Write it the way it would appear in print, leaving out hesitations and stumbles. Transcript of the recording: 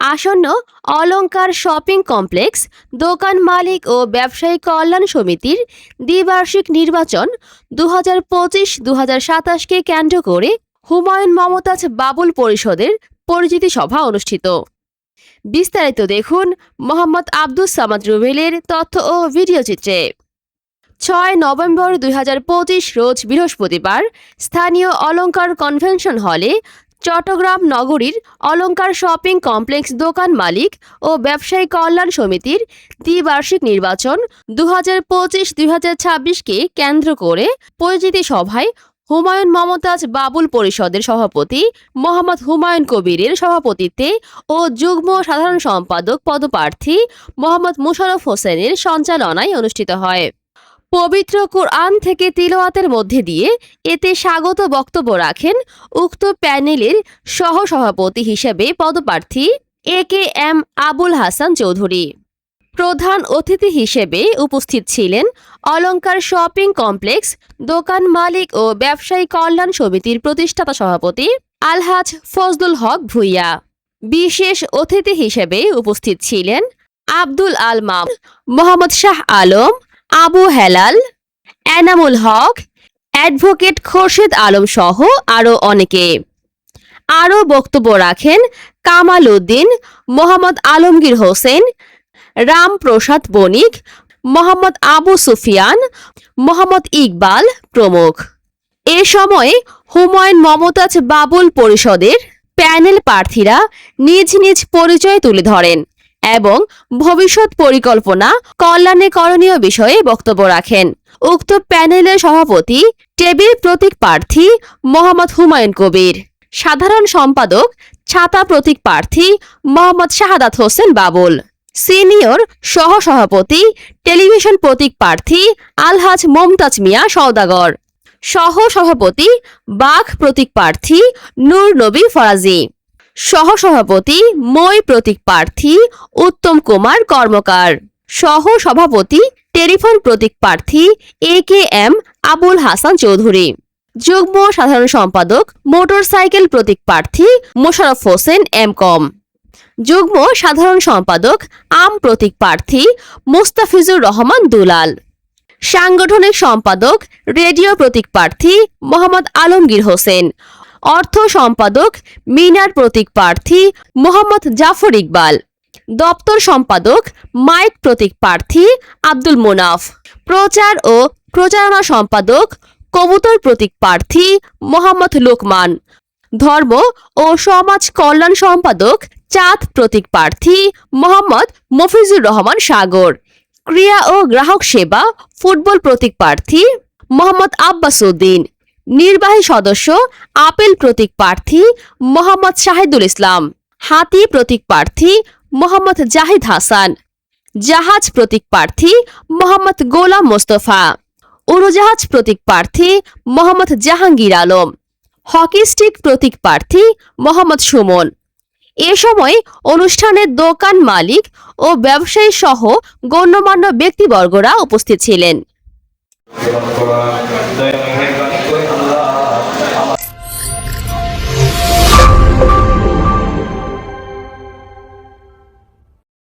আসন্ন অলংকার shopping complex দোকান মালিক ও ব্যবসায়ী কল্যাণ সমিতির দ্বিবার্ষিক নির্বাচন 2025-2027কে কেন্দ্র করে হুমায়ুন মমতাজ বাবুল পরিষদের পরিচিতি সভা অনুষ্ঠিত। বিস্তারিত দেখুন মোহাম্মদ আব্দুস সামাদ রুবেলের তথ্য ও ভিডিও চিত্রে। 6 নভেম্বর 2025 রোজ বৃহস্পতিবার স্থানীয় অলংকার কনভেনশন হলে চট্টগ্রাম নগরীর অলংকার শপিং কমপ্লেক্স দোকান মালিক ও ব্যবসায়ী কল্যাণ সমিতির দ্বিবার্ষিক নির্বাচন 2025-2026কে কেন্দ্র করে পরিচিতি সভায় হুমায়ুন মমতাজ বাবুল পরিষদের সভাপতি মোহাম্মদ হুমায়ুন কবিরের সভাপতিত্বে ও যুগ্ম সাধারণ সম্পাদক পদপ্রার্থী মোহাম্মদ মুশাররফ হোসেনের সঞ্চালনায় অনুষ্ঠিত হয়। পবিত্র কোরআন থেকে তিলাওয়াতের মধ্যে দিয়ে এতে স্বাগত বক্তব্য রাখেন উক্ত প্যানেলের সহসভাপতি হিসেবে পদপ্রার্থী AKM আবুল হাসান চৌধুরী। প্রধান অতিথি হিসেবে উপস্থিত ছিলেন অলংকার শপিং কমপ্লেক্স দোকান মালিক ও ব্যবসায়ী কল্যাণ সমিতির প্রতিষ্ঠাতা সভাপতি আলহাজ ফজলুল হক ভূঁইয়া। বিশেষ অতিথি হিসেবে উপস্থিত ছিলেন আব্দুল আল মামুন, মোহাম্মদ শাহ আলম, আবু হেলাল, এনামুল হক, অ্যাডভোকেট খোরশেদ আলম সহ আরও অনেকে। আরও বক্তব্য রাখেন কামাল উদ্দিন, মোহাম্মদ আলমগীর হোসেন, রামপ্রসাদ বণিক, মোহাম্মদ আবু সুফিয়ান, মোহাম্মদ ইকবাল প্রমুখ। এ সময় হুমায়ুন মমতাজ বাবুল পরিষদের প্যানেল প্রার্থীরা নিজ নিজ পরিচয় তুলে ধরেন এবং ভবিষ্যৎ পরিকল্পনা কল্যাণে করণীয় বিষয়ে বক্তব্য রাখেন। উক্ত প্যানেলের সভাপতি টেবিল প্রতীক প্রার্থী মোহাম্মদ হুমায়ুন কবির, সাধারণ সম্পাদক ছাতা প্রতীক প্রার্থী মোহাম্মদ শাহাদাত হোসেন বাবুল, সিনিয়র সহসভাপতি টেলিভিশন প্রতীক প্রার্থী আলহাজ মমতাজ মিয়া সওদাগর, সহসভাপতি বাঘ প্রতীক প্রার্থী নূর নবী ফরাজি, সহসভাপতি মই প্রতীক প্রার্থী উত্তম কুমার কর্মকার, সহসভাপতি টেলিফোন প্রতীক প্রার্থী AKM আবুল হাসান চৌধুরী, যুগ্ম সাধারণ সম্পাদক মোটরসাইকেল প্রতীক প্রার্থী মোশাররফ হোসেন MCom, যুগ্ম সাধারণ সম্পাদক আম প্রতীক প্রার্থী মুস্তাফিজুর রহমান দুলাল, সাংগঠনিক সম্পাদক রেডিও প্রতীক প্রার্থী মোহাম্মদ আলমগীর হোসেন, অর্থ সম্পাদক মিনার প্রতীক প্রার্থী মোহাম্মদ জাফর ইকবাল, দপ্তর সম্পাদক মাইক প্রতীক প্রার্থী আব্দুল মুনাফ, প্রচার ও প্রচারণা সম্পাদক কবুতর প্রতীক প্রার্থী মোহাম্মদ লোকমান, ধর্ম ও সমাজ কল্যাণ সম্পাদক চাঁদ প্রতীক প্রার্থী মোহাম্মদ মফিজুর রহমান সাগর, ক্রিয়া ও গ্রাহক সেবা ফুটবল প্রতীক প্রার্থী মোহাম্মদ আব্বাস উদ্দিন, নির্বাহী সদস্য আপেল প্রতীক প্রার্থী মোহাম্মদ শাহিদুল ইসলাম, হাতি প্রতীক প্রার্থী মোহাম্মদ জাহিদ হাসান, জাহাজ প্রতীক প্রার্থী মোহাম্মদ গোলাম মোস্তফা, উড়োজাহাজ প্রতীক প্রার্থী মোহাম্মদ জাহাঙ্গীর আলম, হকি স্টিক প্রতীক প্রার্থী মোহাম্মদ সুমন। এ সময় অনুষ্ঠানের দোকান মালিক ও ব্যবসায়ী সহ গণ্যমান্য ব্যক্তিবর্গরা উপস্থিত ছিলেন।